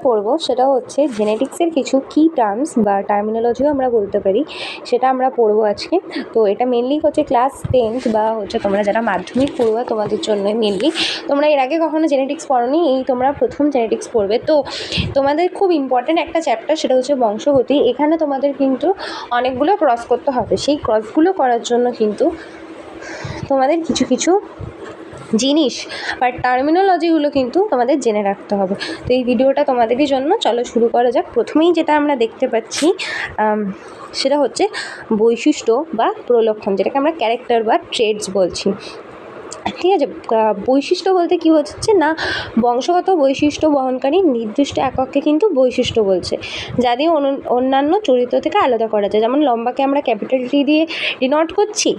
পড়বো সেটা হচ্ছে জেনেটিক্সের কিছু কি টার্মস বা টার্মিনোলজিও আমরা বলতে পারি, সেটা আমরা পড়বো আজকে। তো এটা মেনলি হচ্ছে ক্লাস 10th বা হচ্ছে তোমরা যারা মাধ্যমিক পড়ুয়া তোমাদের জন্য মেনলি। তোমরা এর আগে কখনো জেনেটিক্স পড়োনি, এই তোমরা প্রথম জেনেটিক্স পড়বে। তো তোমাদের খুব ইম্পর্ট্যান্ট একটা চ্যাপ্টার, সেটা হচ্ছে বংশগতি। এখানে তোমাদের কিন্তু অনেকগুলো ক্রস করতে হবে। সেই ক্রসগুলো করার জন্য কিন্তু তোমাদের কিছু কিছু জিনিস বা টার্মিনোলজিগুলো কিন্তু তোমাদের জেনে রাখতে হবে। তো এই ভিডিওটা তোমাদেরই জন্য। চলো শুরু করা যাক। প্রথমেই যেটা আমরা দেখতে পাচ্ছি সেটা হচ্ছে বৈশিষ্ট্য বা প্রলক্ষণ, যেটাকে আমরা ক্যারেক্টার বা ট্রেডস বলছি। ঠিক আছে, বৈশিষ্ট্য বলতে কী হচ্ছে না, বংশগত বৈশিষ্ট্য বহনকারী নির্দিষ্ট একককে কিন্তু বৈশিষ্ট্য বলছে, যা দিয়ে অন্যান্য চরিত্র থেকে আলাদা করা যায়। যেমন লম্বাকে আমরা ক্যাপিটাল টি দিয়ে ডিনোট করছি,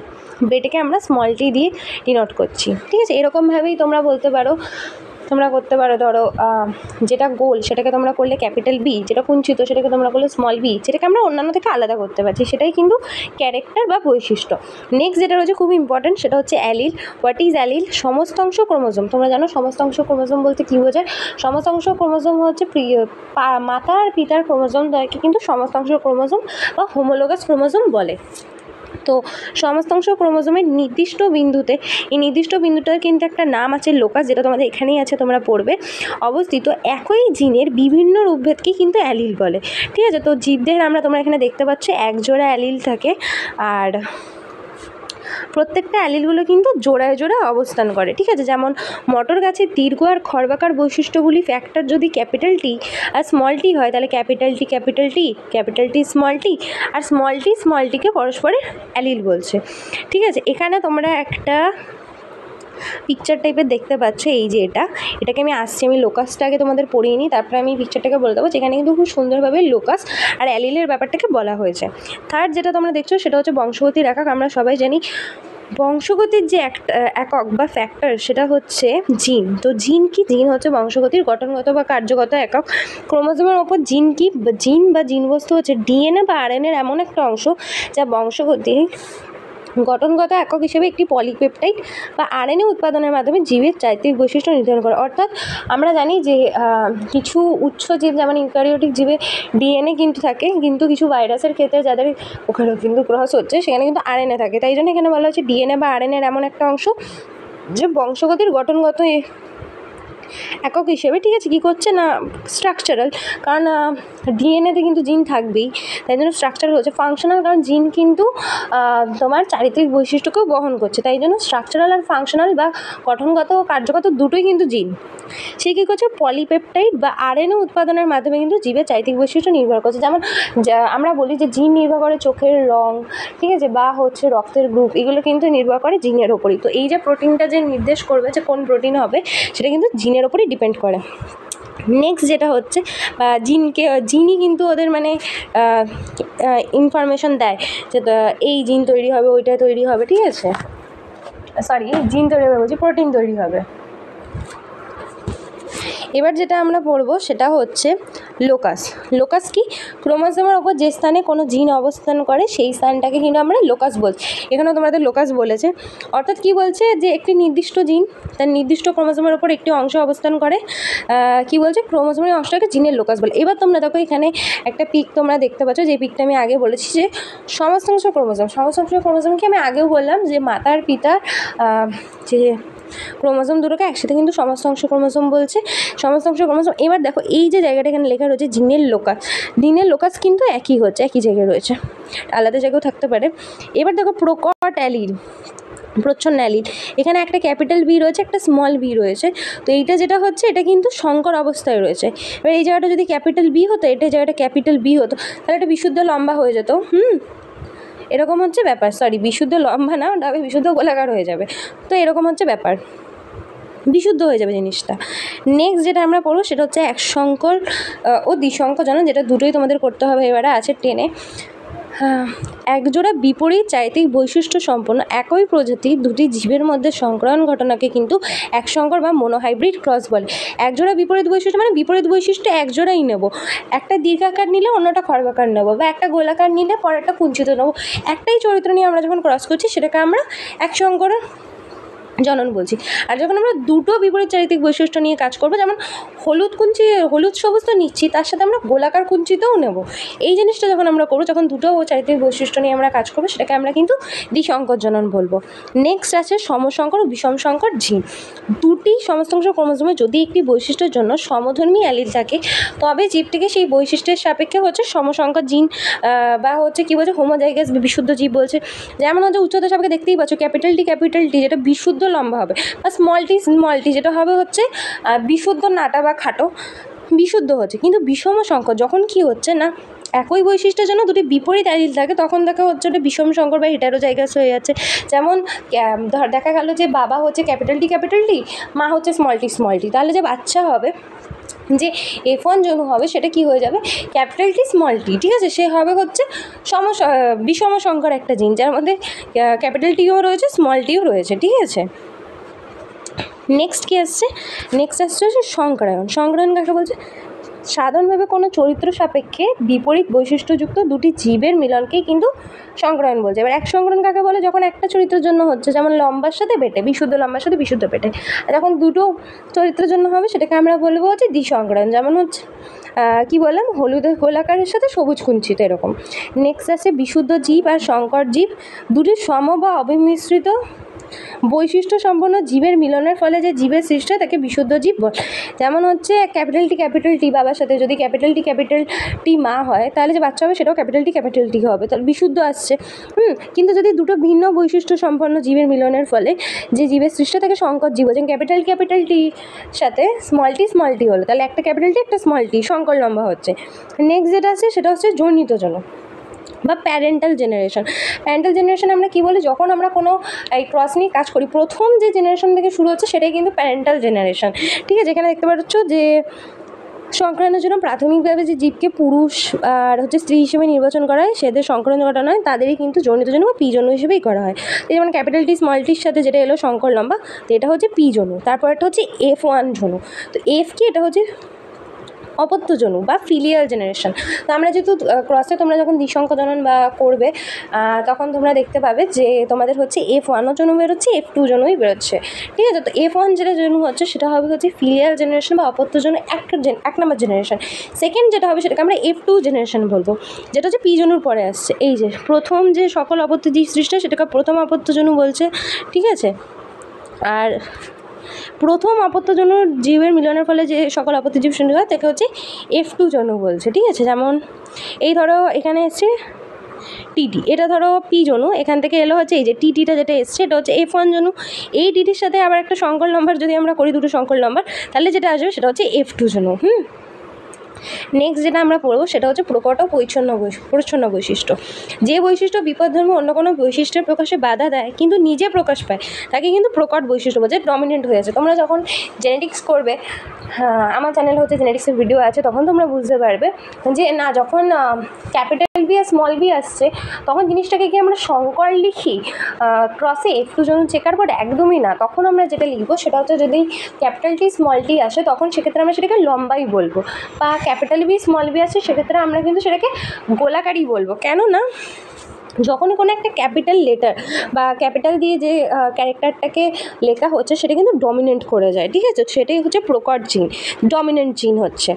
বেটেকে আমরা স্মল টি দিয়ে ডিনোট করছি। ঠিক আছে, এরকমভাবেই তোমরা বলতে পারো, তোমরা করতে পারো। ধরো যেটা গোল সেটাকে তোমরা করলে ক্যাপিটাল বি, যেটা কুঞ্চিত সেটাকে তোমরা করলে স্মল বি, যেটাকে আমরা অন্যান্য থেকে আলাদা করতে পারছি, সেটাই কিন্তু ক্যারেক্টার বা বৈশিষ্ট্য। নেক্সট যেটা রয়েছে খুব ইম্পর্ট্যান্ট, সেটা হচ্ছে অ্যালিল। What is allele? সমস্তাংশ ক্রোমোজোম। তোমরা জানো সমস্তাংশ ক্রোমোজোম বলতে কী বোঝায়? সমস্তাংশ ক্রোমোজোম হচ্ছে মাতা আর পিতার ক্রোমোজোম দ্বয়কে কিন্তু সমস্তাংশ ক্রোমোজোম বা হোমোলোগাস ক্রোমোজোম বলে। তো সমস্তাংশ ক্রোমোজোমের নির্দিষ্ট বিন্দুতে, এই নির্দিষ্ট বিন্দুটার কিন্তু একটা নাম আছে লোকাস, যেটা তোমাদের এখানেই আছে, তোমরা পড়বে, অবস্থিত একই জিনের বিভিন্ন রূপভেদকে কিন্তু অ্যালিল বলে। ঠিক আছে, তো জীবদের তোমরা এখানে দেখতে পাচ্ছ একজোড়া অ্যালিল থাকে, আর প্রত্যেকটা অ্যালিলগুলো কিন্তু জোড়ায় জোড়ায় অবস্থান করে। ঠিক আছে, যেমন মটর গাছের দীর্ঘ আর খর্বাকার বৈশিষ্ট্যগুলি ফ্যাক্টর যদি ক্যাপিটাল টি আর স্মল টি হয়, তাহলে capital T capital T, capital T small T, আর স্মল টিকে পরস্পরের অ্যালিল বলছে। ঠিক আছে, এখানে তোমরা একটা পিকচার টাইপের দেখতে পাচ্ছ, এই যে এটাকে আমি আমি লোকাসটা আগে তোমাদের পড়িয়ে নিই, তারপরে আমি পিকচারটাকে বলে দেবো। যেখানে কিন্তু খুব সুন্দরভাবে লোকাস আর অ্যালিলের ব্যাপারটাকে বলা হয়েছে। থার্ড যেটা তোমরা দেখছো সেটা হচ্ছে বংশগতির একক। আমরা সবাই জানি বংশগতির যে একক বা ফ্যাক্টর সেটা হচ্ছে জিন। তো জিন কি? জিন হচ্ছে বংশগতির গঠনগত বা কার্যগত একক। ক্রোমোজোমের ওপর জিন কি? জিন বা জিনবস্তু হচ্ছে ডিএনএ বা আরএনএর এমন একটা অংশ যা বংশগতির গঠনগত একক হিসেবে একটি পলিপেপটাইড বা আরএনএ উৎপাদনের মাধ্যমে জীবের চারিত্রিক বৈশিষ্ট্য নির্ধারণ করে। অর্থাৎ আমরা জানি যে কিছু উচ্চ জীব যেমন ইউক্যারিওটিক জীবে ডিএনএ কিন্তু থাকে, কিন্তু কিছু ভাইরাসের ক্ষেত্রে যাদের ওখানেও কিন্তু ক্রস হচ্ছে সেখানে কিন্তু আরএনএ থাকে। তাই জন্য এখানে বলা হচ্ছে ডিএনএ বা আরএনএর এমন একটা অংশ যে বংশগতির গঠনগত একক হিসেবে, ঠিক আছে, কী করছে না স্ট্রাকচারাল, কারণ ডিএনএতে কিন্তু জিন থাকবেই, তাই জন্য স্ট্রাকচারাল হচ্ছে। ফাংশনাল, কারণ জিন কিন্তু তোমার চারিত্রিক বৈশিষ্ট্যকেও বহন করছে, তাই জন্য স্ট্রাকচারাল আর ফাংশনাল বা গঠনগত ও কার্যগত দুটোই কিন্তু জিন। সে কী করছে? পলিপেপটাইড বা আরএনএ উৎপাদনের মাধ্যমে কিন্তু জীবের চারিত্রিক বৈশিষ্ট্য নির্ভর করছে। যেমন আমরা বলি যে জিন নির্ভর করে চোখের রং, ঠিক আছে, বা হচ্ছে রক্তের গ্রুপ, এগুলো কিন্তু নির্ভর করে জিনের ওপরই। তো এই যে প্রোটিনটা যে নির্দেশ করবে যে কোন প্রোটিন হবে, সেটা কিন্তু জিনের ওপরই ডিপেন্ড করে। নেক্সট যেটা হচ্ছে জিনই কিন্তু ওদের ইনফরমেশন দেয় যে এই জিন তৈরি হবে, ওইটা তৈরি হবে। ঠিক আছে, জিন তৈরি হবে বলছি, প্রোটিন তৈরি হবে। এবার যেটা আমরা পড়বো সেটা হচ্ছে লোকাস। লোকাস কি? ক্রোমোজোমের ওপর যে স্থানে কোনো জিন অবস্থান করে সেই স্থানটাকে কিন্তু আমরা লোকাস বলছি। এখানেও তোমাদের লোকাস বলেছে। অর্থাৎ কি বলছে? যে একটি নির্দিষ্ট জিন তার নির্দিষ্ট ক্রোমোজোমের ওপর একটি অংশ অবস্থান করে, কি বলছে? ক্রোমোজোমের অংশটাকে জিনের লোকাস বলে। এবার তোমরা দেখো এখানে একটা পিক তোমরা দেখতে পাচ্ছ, যে পিকটা আমি আগে বলেছি যে সমস্তাংশ ক্রোমোজোমকে আমি আগেও বললাম যে মাতার পিতার যে ক্রোমোজোম দুটোকে একসাথে কিন্তু সমস্তাংশ ক্রোমোজোম বলছে, সমস্তাংশ ক্রোমোজোম। এবার দেখো এই যে জায়গাটা এখানে লেখা রয়েছে জিনের লোকাস কিন্তু একই হচ্ছে, একই জায়গায় রয়েছে, আলাদা জায়গাও থাকতে পারে। এবার দেখো প্রকট অ্যালিল, প্রচ্ছন্ন অ্যালিল, এখানে একটা ক্যাপিটাল বি রয়েছে, একটা স্মল বি রয়েছে। তো এইটা যেটা হচ্ছে এটা কিন্তু সংকর অবস্থায় রয়েছে। এবার এই জায়গাটা যদি ক্যাপিটাল বি হতো, এটা জায়গাটা ক্যাপিটাল বি হতো, তাহলে এটা বিশুদ্ধ লম্বা হয়ে যেত। এরকম হচ্ছে ব্যাপার। বিশুদ্ধ লম্বা না, ওটা বিশুদ্ধ গোলাকার হয়ে যাবে। তো এরকম হচ্ছে ব্যাপার, বিশুদ্ধ হয়ে যাবে জিনিসটা। নেক্সট যেটা আমরা পড়বো সেটা হচ্ছে একসংকর ও দ্বিসংকরজন, যেটা দুটোই তোমাদের করতে হবে। এবারে আছে 10-এ, একজোড়া বিপরীত চারিত্রিক বৈশিষ্ট্য সম্পন্ন একই প্রজাতির দুটি জীবের মধ্যে সংকরণ ঘটনাকে কিন্তু একসংকর বা মনোহাইব্রিড ক্রস বলে। একজোড়া বিপরীত বৈশিষ্ট্য মানে বিপরীত বৈশিষ্ট্য একজোড়াই নেব, একটা দীর্ঘাকার নিলে অন্যটা খর্বাকার নেব, বা একটা গোলাকার নিলে পরেরটা কুঞ্চিত নেব। একটাই চরিত্র নিয়ে আমরা যখন ক্রস করছি সেটাকে আমরা একসংকরণ জনন বলছি। আর যখন আমরা দুটো বিপরীত চারিত্রিক বৈশিষ্ট্য নিয়ে কাজ করবো, যেমন হলুদ সবুজ তো নিচ্ছি, তার সাথে আমরা গোলাকার কুঞ্চিতও নেব। এই জিনিসটা যখন আমরা করবো, যখন দুটো চারিত্রিক বৈশিষ্ট্য নিয়ে আমরা কাজ করবো, সেটাকে আমরা কিন্তু দ্বিসংকর জনন বলবো। নেক্সট আছে সমসংকর ও বিষম সংকর জিন। দুটি সমস্তাংশ ক্রোমোজোমে যদি একটি বৈশিষ্ট্যের জন্য সমধর্মী অ্যালিল থাকে, তবে জীবটিকে সেই বৈশিষ্ট্যের সাপেক্ষে হচ্ছে সমসংকর জিন বা হচ্ছে কী বলছে হোমোজাইগাস বিশুদ্ধ জীব বলছে। যেমন হচ্ছে উচ্চতার সাপেক্ষে দেখতেই পাচ্ছ ক্যাপিটাল টি যেটা বিশুদ্ধ লম্বা হবে, আর স্মল টি যেটা হবে হচ্ছে বিশুদ্ধ নাটা বা খাটো, বিশুদ্ধ হচ্ছে। কিন্তু বিষম সংকর যখন কি হচ্ছে না, একই বৈশিষ্ট্যের জন্য দুটি বিপরীত অ্যালিল থাকে, তখন দেখা হচ্ছে ওটা বিষম সংকর বা হেটারোজাইগাস হয়ে যাচ্ছে। যেমন দেখা গেল যে বাবা হচ্ছে ক্যাপিটাল টি, মা হচ্ছে স্মল টি, তাহলে যে বাচ্চা হবে, যে F1 জনু হবে, সেটা কি হয়ে যাবে ক্যাপিটাল টি স্মল টি, ঠিক আছে। সে হবে হচ্ছে বিষম সংকর একটা জিন, যার মধ্যে ক্যাপিটাল টিও রয়েছে স্মল টিও রয়েছে, ঠিক আছে। নেক্সট কি আসছে, নেক্সট আসছে হচ্ছে সংকরায়ন কাকে বলছে? সাধারণভাবে কোনো চরিত্র সাপেক্ষে বিপরীত বৈশিষ্ট্যযুক্ত দুটি জীবের মিলনকেই কিন্তু সংকরায়ন বলছে। এবার এক সংকরণ কাকে বলে? যখন একটা চরিত্রের জন্য হচ্ছে, যেমন লম্বার সাথে বেটে, বিশুদ্ধ লম্বার সাথে বিশুদ্ধ পেটে। যখন দুটো চরিত্রের জন্য হবে, সেটাকে আমরা বলবো হচ্ছে দ্বিসংকরায়ন। যেমন হচ্ছে কি বললাম, গোলাকারের সাথে সবুজ কুঞ্চিত, এরকম। নেক্সট আছে বিশুদ্ধ জীব আর সংকর জীব। দুটি সম বা অবিমিশ্রিত বৈশিষ্ট্য সম্পন্ন জীবের মিলনের ফলে যে জীবের সৃষ্টি হয় তাকে বিশুদ্ধ জীব বলে। যেমন হচ্ছে ক্যাপিটাল টি বাবার সাথে যদি ক্যাপিটাল টি মা হয়, তাহলে যে বাচ্চা হবে সেটাও ক্যাপিটাল টি হবে, তাহলে বিশুদ্ধ আসছে। কিন্তু যদি দুটো ভিন্ন বৈশিষ্ট্য সম্পন্ন জীবের মিলনের ফলে যে জীবের সৃষ্টি তাকে সংকর জীব বলছেন। ক্যাপিটাল টির সাথে স্মল টি হলো, তাহলে একটা ক্যাপিটাল টি একটা স্মল টি, সংকর লম্বা হচ্ছে। নেক্সট যেটা আছে সেটা হচ্ছে জনিত জনন বা প্যারেন্টাল জেনারেশন। আমরা কি বলি, যখন আমরা কোনো এই ক্রস নিয়ে কাজ করি, প্রথম যে জেনারেশন থেকে শুরু হচ্ছে সেটাই কিন্তু প্যারেন্টাল জেনারেশন, ঠিক আছে। এখানে দেখতে পাচ্ছ যে সংক্রায়নের জন্য প্রাথমিকভাবে যে জীবকে পুরুষ আর হচ্ছে স্ত্রী হিসেবে নির্বাচন করা হয়, সেদের সংক্রায়ন ঘটানো হয়, তাদেরই কিন্তু জনিত জনু বা পি জনু হিসেবেই করা হয়। যেমন ক্যাপিটাল টি স্মল টির সাথে যেটা এলো সংকর লম্বা, তো এটা হচ্ছে পি জনু। তারপর একটা হচ্ছে F1 জনু। তো এফ কি, এটা হচ্ছে অপত্য জনু বা ফিলিয়াল জেনারেশন। তো আমরা যেহেতু ক্রসে তোমরা যখন দ্বিসংকর জনন বা করবে, তখন তোমরা দেখতে পাবে যে তোমাদের হচ্ছে F1ও জনু বেরোচ্ছে, F2 জনুই বেরোচ্ছে, ঠিক আছে। তো F1 যেটা জনু হচ্ছে সেটা হবে হচ্ছে ফিলিয়াল জেনারেশন বা অপত্য জনু, এক নম্বর জেনারেশন। সেকেন্ড যেটা হবে সেটাকে আমরা F2 জেনারেশন বলবো, যেটা হচ্ছে পি জনুর পরে আসছে। এই যে প্রথম যে সকল অপত্য জীব সৃষ্টি হয় সেটাকে প্রথম অপত্য জনু বলছে, ঠিক আছে। আর প্রথম অপত্য জনু জীবের মিলনের ফলে যে সকল অপত্য জীব সৃষ্টি হয় তাকে হচ্ছে F2 জনু বলছে, ঠিক আছে। যেমন এই ধরো এখানে এসছে টিটি, এটা ধরো পি জনু, এখান থেকে এলো হচ্ছে এই যে টিটা যেটা এসছে এটা হচ্ছে F1 জনু। এই টিটির সাথে আবার একটা সংকর লম্বার যদি আমরা করি, দুটো সংকর লম্বার, তাহলে যেটা আসবে সেটা হচ্ছে F2 জনু। নেক্সট যেটা আমরা পড়বো সেটা হচ্ছে প্রকট ও প্রচ্ছন্ন বৈশিষ্ট্য। যে বৈশিষ্ট্য বিপদধর্মী অন্য কোনো বৈশিষ্ট্যের প্রকাশে বাধা দেয় কিন্তু নিজে প্রকাশ পায়, তাকে কিন্তু প্রকট বৈশিষ্ট্য বলছে, ডমিনেন্ট হয়েছে। তোমরা যখন জেনেটিক্স করবে, আমার চ্যানেল হচ্ছে জেনেটিক্সের ভিডিও আছে, তখন তোমরা বুঝতে পারবে যে না, যখন ক্যাপিটাল বি আর স্মল বি আসছে, তখন জিনিসটাকে কি আমরা সংকর লিখি ক্রসে F2 জনু চেকার বোর্ড? একদমই না। তখন আমরা যেটা লিখবো সেটা হচ্ছে, যদি ক্যাপিটাল টি স্মল টি আসে, তখন সেক্ষেত্রে আমরা সেটাকে লম্বাই বলবো, বা ক্যাপিটাল বি স্মল বি আসে সেক্ষেত্রে আমরা কিন্তু সেটাকে গোলাকারই বলবো। কেননা যখনই কোনো একটা ক্যাপিটাল লেটার বা ক্যাপিটাল দিয়ে যে ক্যারেক্টারটাকে লেখা হচ্ছে সেটা কিন্তু ডমিনেন্ট করে যায়, ঠিক আছে। সেটাই হচ্ছে প্রকট জিন, ডমিনেন্ট জিন হচ্ছে।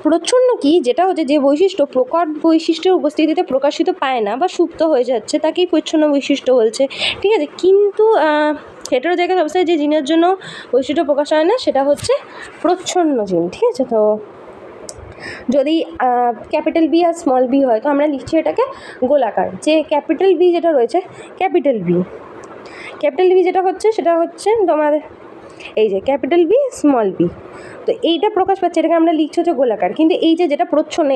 প্রচ্ছন্ন কি, যেটা হচ্ছে যে বৈশিষ্ট্য প্রকট বৈশিষ্ট্যের উপস্থিতিতে প্রকাশিত পায় না বা সুপ্ত হয়ে যাচ্ছে, তাকেই প্রচ্ছন্ন বৈশিষ্ট্য বলছে, ঠিক আছে। কিন্তু হেটারোজাইগাস অবস্থায় যে জিনের জন্য বৈশিষ্ট্য প্রকাশ হয় না, সেটা হচ্ছে প্রচ্ছন্ন জিন, ঠিক আছে। তো যদি ক্যাপিটাল বি আর স্মল বি হয়, তো আমরা লিখছি এটাকে গোলাকার। যে ক্যাপিটাল বি যেটা রয়েছে, ক্যাপিটাল বি যেটা হচ্ছে সেটা হচ্ছে তোমার এই যে ক্যাপিটাল বি স্মল বি, তো এইটা প্রকাশ পাচ্ছে, এটাকে আমরা লিখছি হচ্ছে গোলাকার। কিন্তু এই যে যেটা প্রচ্ছন্ন,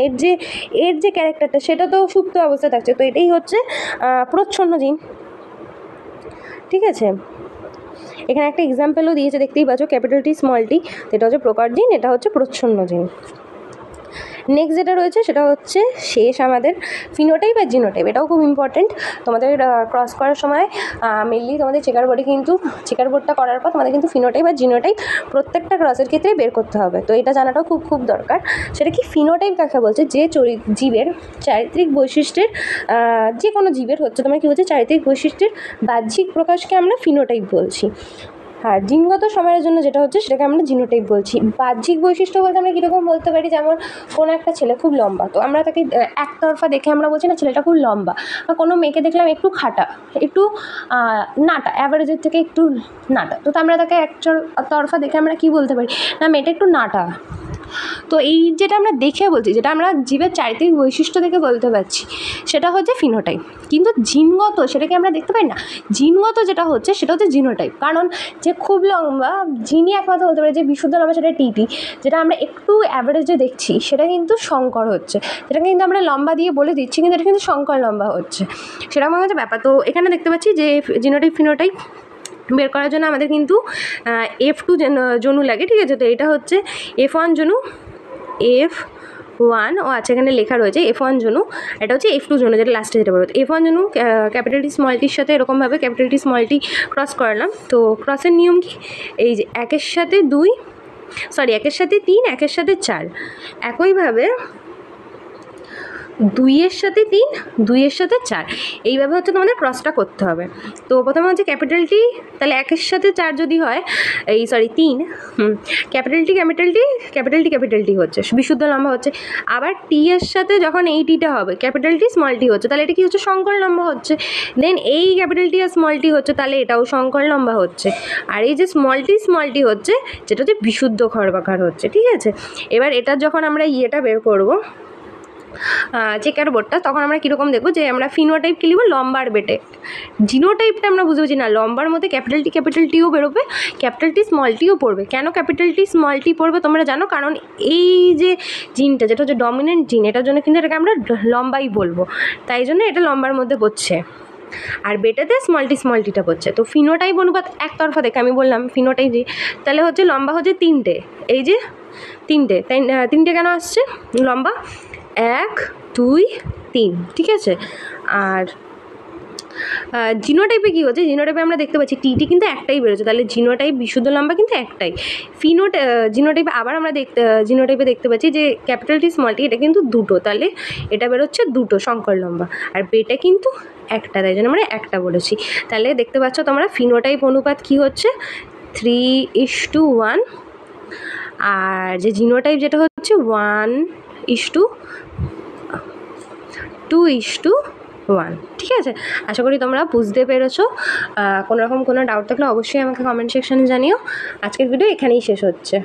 এর যে ক্যারেক্টারটা সেটা তো সুপ্ত অবস্থায় থাকছে, তো এটাই হচ্ছে প্রচ্ছন্ন জিন, ঠিক আছে। এখানে একটা এক্সাম্পলও দিয়েছে, দেখতেই পাচ্ছ, ক্যাপিটাল টি স্মল টি, এটা হচ্ছে প্রকট জিন, এটা হচ্ছে প্রচ্ছন্ন জিন। নেক্সট যেটা রয়েছে সেটা হচ্ছে শেষ আমাদের ফিনোটাইপ আর জিনোটাইপ। এটাও খুব ইম্পর্টেন্ট তোমাদের ক্রস করার সময়। মেনলি তোমাদের চেকার বোর্ডে কিন্তু চেকার বোর্ডটা করার পর তোমাদের কিন্তু ফিনোটাইপ আর জিনোটাইপ প্রত্যেকটা ক্রসের ক্ষেত্রে বের করতে হবে। তো এটা জানাটাও খুব খুব দরকার। সেটা কি ফিনোটাইপ কাকে বলছে, যে জীবের চারিত্রিক বৈশিষ্ট্যের যে কোনো জীবের হচ্ছে তোমার কী হচ্ছে চারিত্রিক বৈশিষ্ট্যের বাহ্যিক প্রকাশকে আমরা ফিনোটাইপ বলছি। আর জিনগত সময়ের জন্য যেটা হচ্ছে সেটাকে আমরা জিনোটাইপ বলছি। বাহ্যিক বৈশিষ্ট্য বলতে আমরা কীরকম বলতে পারি, যেমন কোনো একটা ছেলে খুব লম্বা, তো আমরা তাকে একতরফা দেখে আমরা বলছি না ছেলেটা খুব লম্বা। বা কোনো মেয়েকে দেখলাম একটু খাটা, একটু নাটা, অ্যাভারেজের থেকে একটু নাটা, তো আমরা তাকে একতরফা দেখে আমরা কী বলতে পারি, না মেয়েটা একটু নাটা। তো এই যেটা আমরা দেখে বলছি, যেটা আমরা জীবের চারিত্রিক বৈশিষ্ট্য দেখে বলতে পারছি, সেটা হচ্ছে ফিনোটাইপ। কিন্তু জিনগত সেটাকে আমরা দেখতে পাই না। জিনগত যেটা হচ্ছে সেটা হচ্ছে জিনোটাইপ। কারণ যে খুব লম্বা জিনই একমাত্র বলতে পারে যে বিশুদ্ধ লম্বা, সেটা টিটি। যেটা আমরা একটু অ্যাভারেজে দেখছি সেটা কিন্তু শঙ্কর হচ্ছে, সেটা কিন্তু আমরা লম্বা দিয়ে বলে দিচ্ছি কিন্তু এটা কিন্তু শঙ্কর লম্বা হচ্ছে, সেটা মনে হচ্ছে ব্যাপার। তো এখানে দেখতে পাচ্ছি যে জিনোটাইপ ফিনোটাইপ বের করার জন্য আমাদের কিন্তু F2 জনু লাগে, ঠিক আছে। তো এটা হচ্ছে F1 জনু, F1 ও আচ্ছা এখানে লেখা রয়েছে F1 জনু, এটা হচ্ছে F2 জনু যেটা লাস্টে যেটা বলতো। F1 জনু ক্যাপিটাল টি স্মল টির সাথে এরকমভাবে ক্যাপিটাল টি স্মল টি ক্রস করালাম। তো ক্রসের নিয়ম কি, এই যে একের সাথে 3, একের সাথে 4, একইভাবে 2-এর সাথে 3, 2-এর সাথে 4, এইভাবে হচ্ছে তোমাদের ক্রসটা করতে হবে। তো প্রথমে হচ্ছে ক্যাপিটাল টি, তাহলে 1-এর সাথে 4 যদি হয়, 3, ক্যাপিটাল টি হচ্ছে বিশুদ্ধ লম্বা হচ্ছে। আবার টি এর সাথে যখন এই টিটা হবে ক্যাপিটাল টি স্মল টি হচ্ছে, তাহলে এটা কি হচ্ছে শঙ্কর লম্বা হচ্ছে। দেন এই ক্যাপিটাল টি আর স্মল টি হচ্ছে, তাহলে এটাও শঙ্কর লম্বা হচ্ছে। আর এই যে স্মল টি হচ্ছে যেটা হচ্ছে বিশুদ্ধ খর্বাকার হচ্ছে, ঠিক আছে। এবার এটা যখন আমরা ইয়েটা বের করবো চেকার বোর্ডটা, তখন আমরা কীরকম দেখবো, যে আমরা ফিনোটাইপ কী লিখব, লম্বার বেটে। জিনোটাইপটা আমরা বুঝতে পারছি না, লম্বার মধ্যে ক্যাপিটাল টিও বেরোবে, ক্যাপিটাল টি স্মল টিও পড়বে। কেন ক্যাপিটাল টি স্মল টি পড়বে তোমরা জানো, কারণ এই যে জিনটা যেটা হচ্ছে ডমিনেন্ট জিন, এটার জন্য কিন্তু এটাকে আমরা লম্বাই বলবো, তাই জন্য এটা লম্বার মধ্যে পড়ছে। আর বেটাতে স্মল টিটা পড়ছে। তো ফিনোটাইপ অনুপাত একতরফা দেখে আমি বললাম ফিনোটাইপ যে, তাহলে হচ্ছে লম্বা হচ্ছে 3টে, এই যে 3টে, তাই 3টে কেন আসছে লম্বা, 1, 2, 3, ঠিক আছে। আর জিনোটাইপে কী হচ্ছে, জিনোটাইপে আমরা দেখতে পাচ্ছি টিটি কিন্তু একটাই বেরোচ্ছে, তাহলে জিনোটাইপ বিশুদ্ধ লম্বা কিন্তু একটাই। জিনোটাইপে আবার আমরা জিনোটাইপে দেখতে পাচ্ছি যে ক্যাপিটাল টি স্মল টি এটা কিন্তু 2টো, তাহলে এটা বেরোচ্ছে 2টো শঙ্কর লম্বা। আর বেটা কিন্তু একটা, তাই জন্য আমরা একটা বলেছি। তাহলে দেখতে পাচ্ছ তোমরা ফিনোটাইপ অনুপাত কী হচ্ছে 3:1, আর যে জিনোটাইপ যেটা হচ্ছে 1:2:1, ঠিক আছে। আশা করি তোমরা বুঝতে পেরেছো। কোনো রকম কোনো ডাউট থাকলে অবশ্যই আমাকে কমেন্ট সেকশানে জানিও। আজকের ভিডিও এখানেই শেষ হচ্ছে।